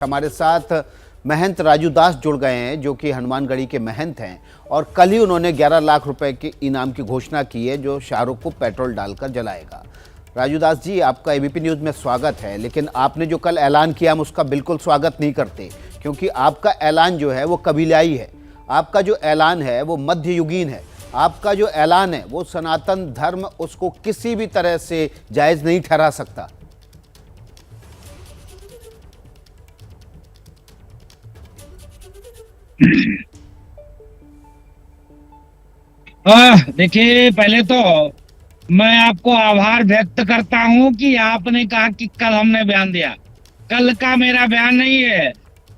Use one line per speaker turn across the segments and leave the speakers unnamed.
हमारे साथ महंत राजू दास जुड़ गए हैं जो कि हनुमानगढ़ी के महंत हैं और कल ही उन्होंने 11 लाख रुपए के इनाम की घोषणा की है जो शाहरुख को पेट्रोल डालकर जलाएगा। राजू दास जी, आपका एबीपी न्यूज़ में स्वागत है। लेकिन आपने जो कल ऐलान किया हम उसका बिल्कुल स्वागत नहीं करते, क्योंकि आपका ऐलान जो है वो कबीलाई है, आपका जो ऐलान है वो मध्ययुगीन है, आपका जो ऐलान है वो सनातन धर्म उसको किसी भी तरह से जायज़ नहीं ठहरा सकता।
देखिए, पहले तो मैं आपको आभार व्यक्त करता हूं कि आपने कहा कि कल हमने बयान दिया। कल का मेरा बयान नहीं है,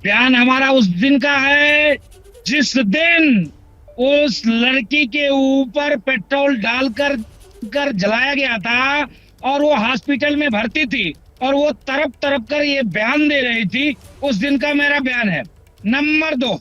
बयान हमारा उस दिन का है जिस दिन उस लड़की के ऊपर पेट्रोल डालकर जलाया गया था और वो हॉस्पिटल में भर्ती थी और वो तरफ तरफ कर ये बयान दे रही थी। उस दिन का मेरा बयान है। नंबर 2,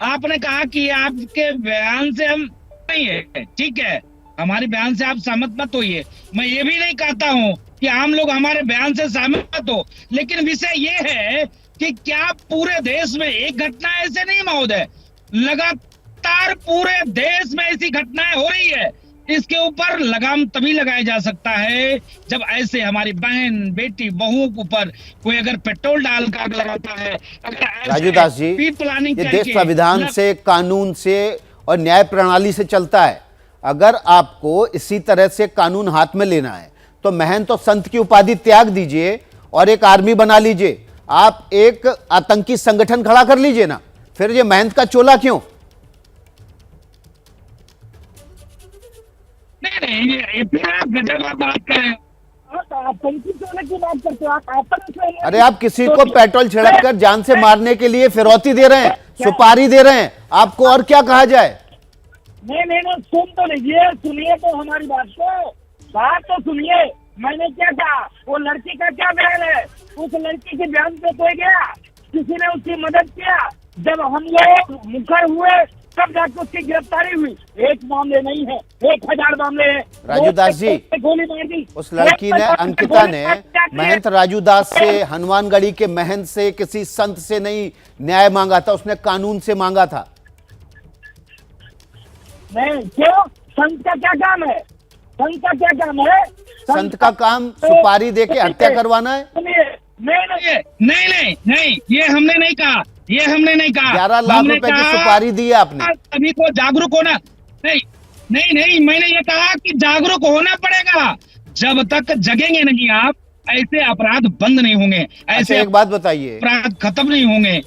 आपने कहा कि आपके बयान से हम नहीं है, ठीक है, हमारे बयान से आप सहमत मत होइए। मैं ये भी नहीं कहता हूँ कि आम लोग हमारे बयान से सहमत हो, लेकिन विषय ये है कि क्या पूरे देश में एक घटना ऐसे नहीं महोदय, लगातार पूरे देश में ऐसी घटनाएं हो रही है। इसके ऊपर लगाम तभी लगाया जा सकता है जब ऐसे हमारी बहन, बेटी, बहुओं के ऊपर कोई अगर पेट्रोल डाल कर लगाता है।
राजू दास जी, ये देश संविधान से, कानून से और न्याय प्रणाली से चलता है। अगर आपको इसी तरह से कानून हाथ में लेना है तो महंत और संत की उपाधि त्याग दीजिए और एक आर्मी बना लीजिए। आप एक आतंकी संगठन खड़ा कर लीजिए ना, फिर ये महंत का चोला क्यों?
नहीं, बात करें।
अरे आप किसी को पेट्रोल छिड़क कर जान से मारने के लिए फिरौती दे रहे हैं, सुपारी दे रहे हैं, आपको और क्या कहा जाए?
नहीं, सुन तो लीजिए, सुनिए तो हमारी बात तो सुनिए। मैंने क्या कहा, वो लड़की का क्या बयान है? उस लड़की के बयान पे कोई गया, किसी ने उसकी मदद किया। जब हम लोग मुखर हुए तब जाकर उसकी गिरफ्तारी हुई। एक मामले नहीं है, 1000 मामले हैं।
राजू दास जी,
गोली मार दी
उस लड़की ने, अंकिता ने महंत राजू दास से, हनुमानगढ़ी के महंत से, किसी संत से नहीं न्याय मांगा था, उसने कानून से मांगा था।
नहीं, क्यों? संत का क्या काम है? संत का क्या काम है?
संत का काम सुपारी दे के हत्या करवाना है?
नहीं, ये हमने नहीं कहा,
11 लाख रुपए की सुपारी दी है आपने।
सभी को जागरूक होना। नहीं, मैंने ये कहा कि जागरूक होना पड़ेगा। जब तक जगेंगे नहीं आप, ऐसे अपराध बंद नहीं होंगे, ऐसे
एक बात बताइए,
अपराध खत्म नहीं होंगे।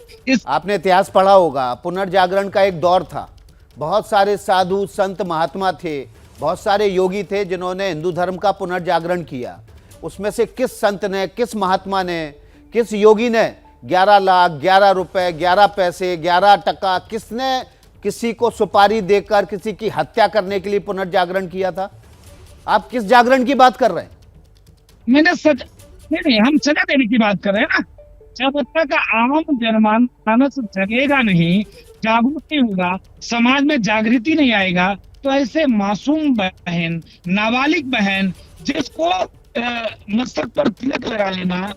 आपने इतिहास पढ़ा होगा, पुनर्जागरण का एक दौर था, बहुत सारे साधु संत महात्मा थे, बहुत सारे योगी थे जिन्होंने हिंदू धर्म का पुनर्जागरण किया। उसमें से किस संत ने, किस महात्मा ने, किस योगी ने 11 लाख, 11 रुपए, 11 पैसे, 11 टका, किसने किसी को सुपारी देकर किसी की हत्या करने के लिए पुनर्जागरण किया था? आप किस जागरण की बात कर रहे हैं?
मैंने नहीं, हम सजा देने की बात कर रहे हैं ना। जब तक आम जनमानस जगेगा नहीं, जागरूक नहीं होगा, समाज में जागृति नहीं आएगा, तो ऐसे मासूम बहन, नाबालिग बहन, जिसको मस्तक पर तिलक लगा लेना,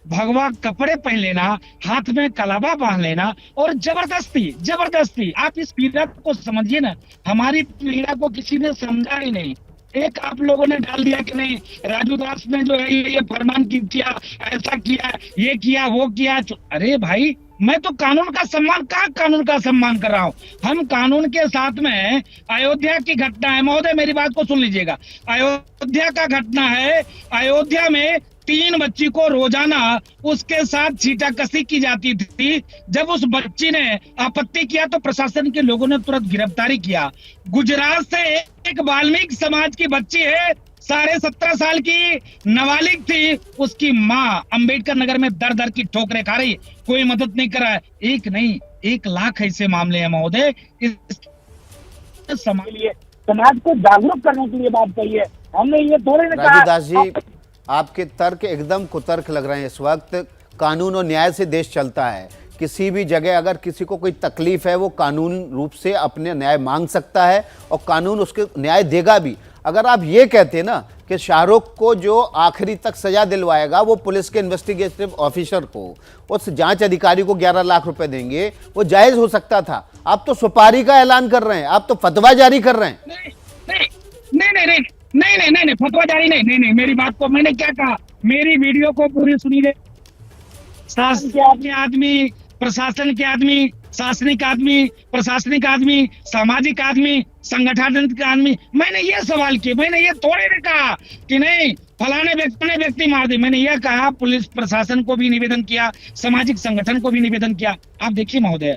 भगवा कपड़े पहन लेना, हाथ में कलावा बांध लेना और जबरदस्ती आप इस पीड़ा को समझिए ना। हमारी पीड़ा को किसी ने समझा ही नहीं। एक आप लोगों ने डाल दिया कि नहीं, राजू दास ने जो है ये फरमान किया, ऐसा किया, ये किया, वो किया। अरे भाई, मैं तो कानून का सम्मान कर रहा हूँ। हम कानून के साथ में, अयोध्या की घटना है महोदय, मेरी बात को सुन लीजिएगा। अयोध्या का घटना है, अयोध्या में 3 बच्ची को रोजाना उसके साथ छीटाकशी की जाती थी। जब उस बच्ची ने आपत्ति किया तो प्रशासन के लोगों ने तुरंत गिरफ्तारी किया। गुजरात से एक वाल्मीकि समाज की बच्ची है, 17.5 साल की नाबालिग थी, उसकी माँ अंबेडकर नगर में दर की ठोकरें खा रही, कोई मदद नहीं कर रहा है। एक नहीं, 1 लाख ऐसे मामले हैं महोदय।
समाज को जागरूक करने के लिए बात कही है हमने, ये थोड़े ना कहा।
राजू दास जी, आपके तर्क एकदम कुतर्क लग रहे हैं। इस वक्त कानून और न्याय से देश चलता है। किसी भी जगह अगर किसी को कोई तकलीफ है वो कानून रूप से अपने न्याय मांग सकता है और कानून उसके न्याय देगा भी। अगर आप ये कहते ना कि शाहरुख को जो आखिरी तक सजा दिलवाएगा वो पुलिस के इन्वेस्टिगेटिव ऑफिसर को, उस जांच अधिकारी को 11 लाख रुपए देंगे, वो जायज हो सकता था। आप तो सुपारी का ऐलान कर रहे हैं, आप तो फतवा जारी कर रहे हैं।
नहीं, फतवा जारी नहीं, मेरी बात को मैंने क्या कहा, मेरी वीडियो को पूरी सुनिए। शासन के आदमी, प्रशासन के आदमी, शासनिक आदमी, प्रशासनिक आदमी, सामाजिक आदमी, संगठन के आदमी, मैंने ये सवाल किए, मैंने ये थोड़े ने कहा कि नहीं फलाने व्यक्ति मार दे। मैंने यह कहा, पुलिस प्रशासन को भी निवेदन किया, सामाजिक संगठन को भी निवेदन किया। आप देखिए महोदय,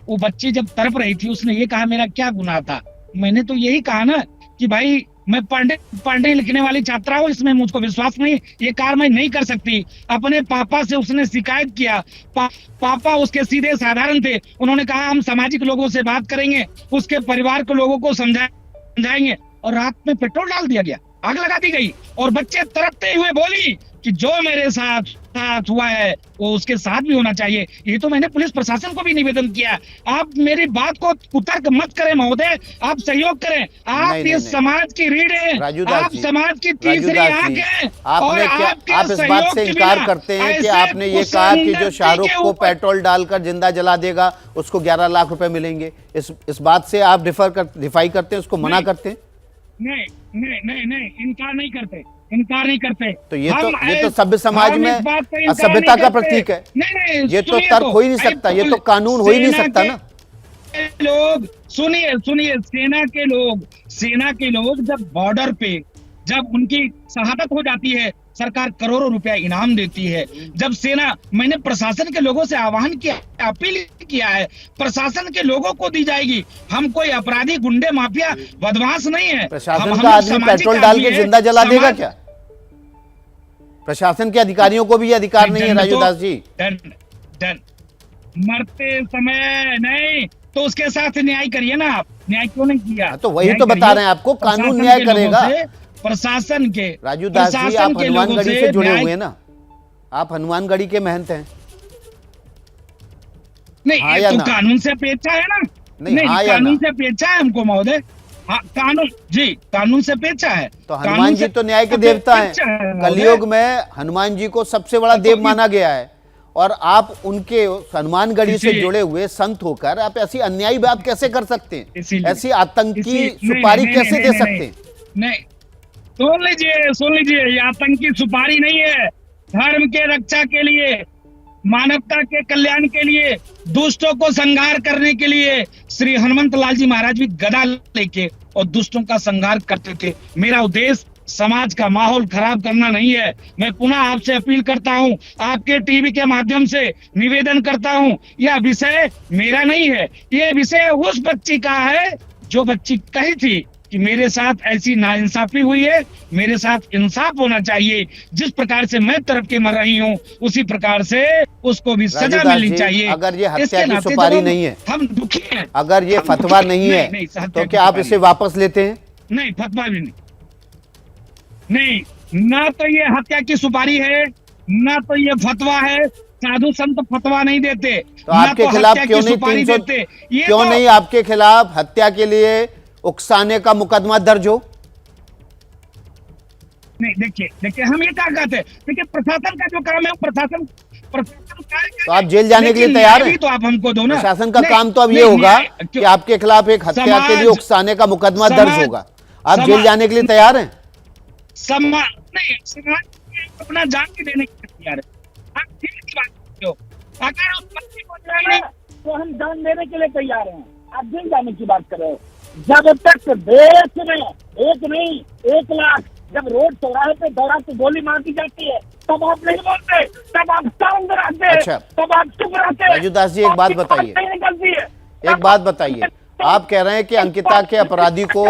वो बच्ची जब तड़प रही थी, उसने ये कहा मेरा क्या गुनाह था। मैंने तो यही कहा ना कि भाई मैं पढ़ने लिखने वाली छात्रा हूँ, इसमें मुझको विश्वास नहीं, ये कार मैं नहीं कर सकती। अपने पापा से उसने शिकायत किया, पापा उसके सीधे साधारण थे, उन्होंने कहा हम सामाजिक लोगों से बात करेंगे, उसके परिवार के लोगों को समझाएंगे, और रात में पेट्रोल डाल दिया गया, आग लगा दी गई, और बच्चे तड़पते हुए बोली कि जो मेरे साथ हुआ है वो उसके साथ भी होना चाहिए। ये तो मैंने पुलिस प्रशासन को भी निवेदन किया। आप मेरी बात को कुतर्क मत करें महोदय, आप सहयोग करें। आप
नहीं,
इस समाज की रीढ़ हैं, आप समाज की तीसरी आंख हैं।
आपने क्या, आप इस बात से इनकार करते हैं कि आपने ये कहा कि जो शाहरुख को पेट्रोल डालकर जिंदा जला देगा उसको 11 लाख रुपए मिलेंगे? इस बात से आप डिफाई करते हैं, उसको मना करते हैं?
नहीं, इनकार नहीं करते।
तो ये तो सभ्य समाज में असभ्यता का प्रतीक है।
नहीं,
ये तो तर्क हो ही नहीं सकता, ये तो कानून हो ही नहीं सकता ना।
लोग सुनिए, सेना के लोग जब बॉर्डर पे जब उनकी शहादत हो जाती है, सरकार करोड़ों रुपया इनाम देती है। जब सेना, मैंने प्रशासन के लोगों से आह्वान किया, अपील किया है, प्रशासन के लोगों को दी जाएगी। हम कोई अपराधी, गुंडे, माफिया, बदमाश नहीं है।
प्रशासन का आदमी पेट्रोल डाल के जिंदा जला देगा क्या? प्रशासन के अधिकारियों को भी ये अधिकार नहीं है राजू दास जी?
मरते समय नहीं तो उसके साथ न्याय करिए ना आप। न्याय क्यों नहीं किया?
तो वही तो बता रहे हैं आपको, कानून न्याय करेगा।
प्रशासन के,
राजू दास जी आप हनुमानगढ़ी से जुड़े हुए ना, आप हनुमानगढ़ी के महंत हैं।
नहीं, हाँ ये तो कानून से अपेक्षा है ना। नहीं, कानून से अपेक्षा है हमको महोदय। हाँ, कानून से अपेक्षा है।
तो हनुमान जी तो न्याय के देवता हैं। कलयुग में हनुमान जी को सबसे बड़ा देव माना गया है, और आप उनके हनुमानगढ़ी से जुड़े हुए संत होकर आप ऐसी अन्यायी बात कैसे कर सकते हैं? ऐसी आतंकी सुपारी कैसे दे सकते हैं?
नहीं, सुन लीजिए, ये आतंकी सुपारी नहीं है। धर्म के रक्षा के लिए, मानवता के कल्याण के लिए, दुष्टों को संहार करने के लिए श्री हनुमंत लाल जी महाराज भी गदा लेके और दुष्टों का संहार करते थे। मेरा उद्देश्य समाज का माहौल खराब करना नहीं है। मैं पुनः आपसे अपील करता हूं, आपके टीवी के माध्यम से निवेदन करता हूं, यह विषय मेरा नहीं है, यह विषय उस बच्ची का है जो बच्ची कही थी कि मेरे साथ ऐसी नाइंसाफी हुई है, मेरे साथ इंसाफ होना चाहिए। जिस प्रकार से मैं तड़प के मर रही हूँ, उसी प्रकार से उसको भी सजा मिलनी चाहिए।
अगर ये हत्या की सुपारी नहीं है,
हम दुखी हैं।
अगर ये फतवा नहीं है, तो क्या आप इसे वापस लेते हैं?
नहीं, फतवा भी नहीं, ना तो ये हत्या की सुपारी है, ना तो ये फतवा है। साधु संत फतवा नहीं देते।
तो आपके खिलाफ क्यों नहीं 300, क्यों नहीं आपके खिलाफ हत्या के लिए उकसाने का मुकदमा दर्ज हो?
नहीं, देखिए हम ये क्या कहते हैं, देखिए प्रशासन का जो काम है, प्रशासन
तो आप जेल जाने के लिए तैयार हैं?
तो आप हमको दो ना।
प्रशासन का काम तो अब ये होगा कि आपके खिलाफ एक हत्या के लिए उकसाने का मुकदमा दर्ज होगा। आप जेल जाने के लिए तैयार हैं?
समाज अपना जान भी देने के लिए तैयार है। आप जेल की बात करते हो, अगर उस बच्ची को जाए
तो हम जान देने के लिए तैयार हैं। आप जेल जाने की बात कर रहे हो। जब तक देश में 1 नहीं 1 लाख जब रोड चौराहे पे दौड़ा तो गोली मार दी जाती है, तब आप नहीं बोलते, तब आप शांत रहते हैं।
अच्छा,
तब आप चुप रहते हैं।
राजू दास जी एक बात बताइए, एक बात बताइए, आप कह रहे हैं कि अंकिता के अपराधी को,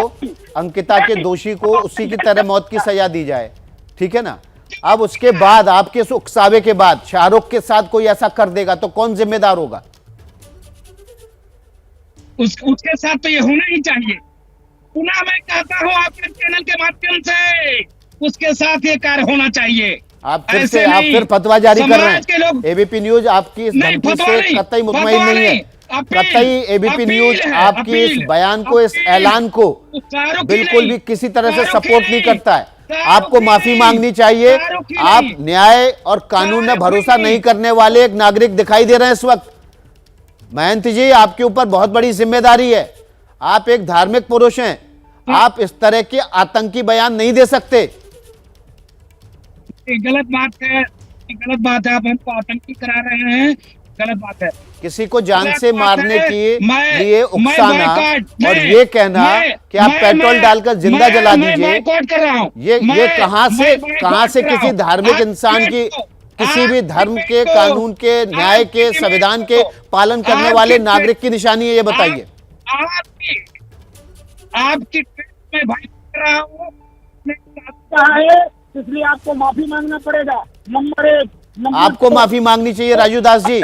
अंकिता के दोषी को उसी की तरह मौत की सजा दी जाए, ठीक है ना? अब उसके बाद आपके उकसावे के बाद शाहरुख के साथ कोई ऐसा कर देगा तो कौन जिम्मेदार होगा?
उसके साथ तो ये होना ही चाहिए। पुनः मैं कहता हूँ आपके चैनल के माध्यम से, उसके साथ ये कार्य होना चाहिए।
आप फिर फतवा जारी कर रहे हैं। एबीपी न्यूज आपकी इस धमकी से कतई मुतमईन नहीं है। कतई एबीपी न्यूज आपकी इस बयान को, इस ऐलान को बिल्कुल भी किसी तरह से सपोर्ट नहीं करता है। आपको माफी मांगनी चाहिए। आप न्याय और कानून में भरोसा नहीं करने वाले एक नागरिक दिखाई दे रहे हैं इस वक्त। महंत जी, आपके ऊपर बहुत बड़ी जिम्मेदारी है। आप एक धार्मिक पुरुष हैं, आप इस तरह के आतंकी बयान नहीं दे सकते।
गलत बात है, गलत बात है। आप हमको आतंकी करा रहे हैं, गलत बात है।
किसी को जान से मारने के लिए उकसाना और ये कहना कि आप पेट्रोल डालकर जिंदा जला दीजिए, ये कहां से किसी धार्मिक इंसान की, किसी भी धर्म के, कानून के, न्याय के, संविधान के पालन करने वाले नागरिक की निशानी है, ये बताइए।
आपकी मैं भाई कर रहा हूँ,
इसलिए आपको माफी मांगना पड़ेगा। नंबर 1,
आपको माफी मांगनी चाहिए राजू दास जी,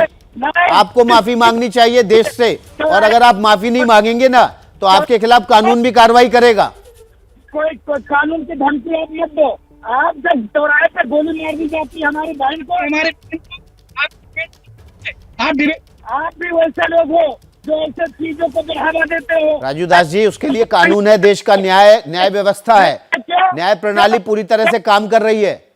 आपको माफी मांगनी चाहिए देश से। और अगर आप माफी नहीं मांगेंगे ना तो आपके खिलाफ कानून भी कार्रवाई करेगा।
कोई कानून की धमकी आप मत दो। आप जब चौराहे पे गोली मार दी जाती है हमारी बहन को, आप भी वैसे लोग हो जो ऐसे चीजों को बढ़ावा देते हो।
राजू दास जी, उसके लिए कानून है, देश का न्याय व्यवस्था है, न्याय प्रणाली पूरी तरह से काम कर रही है।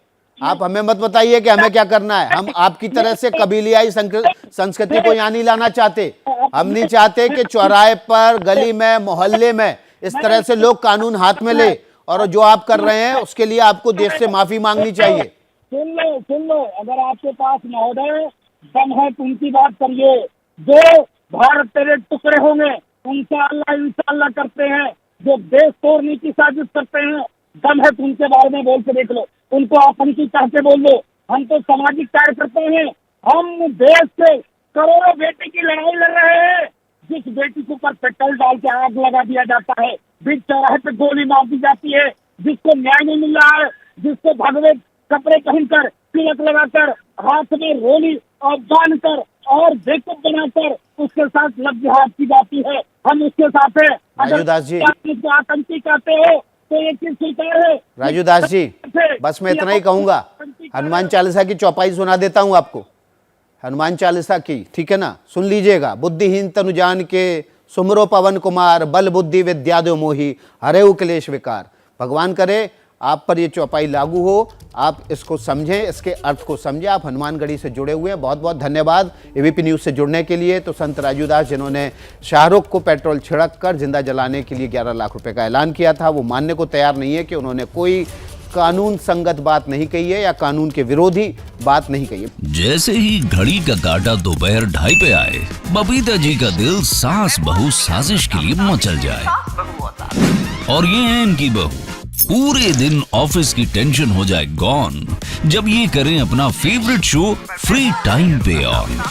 आप हमें मत बताइए कि हमें क्या करना है। हम आपकी तरह से कबीलियाई संस्कृति को यहाँ नहीं लाना चाहते। हम नहीं चाहते कि चौराहे पर, गली में, मोहल्ले में इस तरह से लोग कानून हाथ में ले। और जो आप कर रहे हैं उसके लिए आपको देश से माफी मांगनी चाहिए।
सुन लो, अगर आपके पास महोदय दम है तो उनकी बात करिए। जो भारत तेरे टुकड़े होंगे इंशाअल्लाह करते हैं, जो देश तोड़ने की साजिश करते हैं, दम है तो उनके बारे में बोल के देख लो। उनको आतंकी कहते बोल लो। हम तो सामाजिक कार्य करते हैं। हम देश से करोड़ों बेटी की लड़ाई लड़ रहे हैं। जिस बेटी के ऊपर पेट्रोल डाल के आग लगा दिया जाता है, बीच चौराहे पे गोली मार दी जाती है, जिसको न्याय नहीं मिल रहा है, जिसको भगवे कपड़े पहनकर, तिलक लगाकर, हाथ में रोली और बांधकर और बेकूफ बनाकर उसके साथ लग जिहाद की जाती है, हम उसके साथ है।
राजू दास जी,
अगर आतंकी कहते हो तो ये चीज स्वीकार है।
राजू दास जी, बस मैं इतना ही कहूंगा। हनुमान चालीसा की चौपाई सुना देता हूं आपको, हनुमान चालीसा की, ठीक है ना? सुन लीजिएगा। बुद्धिहीन तनु जान के सुमरो पवन कुमार, बल बुद्धि विद्या दो मोही, हरेउ क्लेश विकार। भगवान करे आप पर ये चौपाई लागू हो, आप इसको समझें, इसके अर्थ को समझें। आप हनुमानगढ़ी से जुड़े हुए हैं, बहुत बहुत धन्यवाद एबीपी न्यूज़ से जुड़ने के लिए। तो संत राजू दास, जिन्होंने शाहरुख को पेट्रोल छिड़क कर जिंदा जलाने के लिए 11 लाख रुपए का ऐलान किया था, वो मानने को तैयार नहीं है कि उन्होंने कोई कानून संगत बात नहीं कही है या कानून के विरोधी बात नहीं कही है।
जैसे ही घड़ी का काटा दोपहर 2:30 पे आए, बबीता जी का दिल सास बहू साजिश के लिए मचल जाए। और ये है इनकी बहू, पूरे दिन ऑफिस की टेंशन हो जाए गॉन जब ये करें अपना फेवरेट शो फ्री टाइम पे ऑन।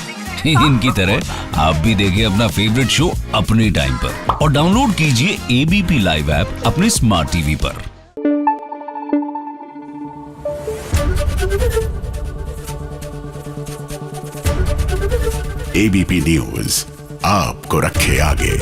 इनकी तरह आप भी देखें अपना फेवरेट शो अपने टाइम पर और डाउनलोड कीजिए एबीपी लाइव ऐप अपने स्मार्ट टीवी पर।
एबीपी न्यूज आपको रखे आगे।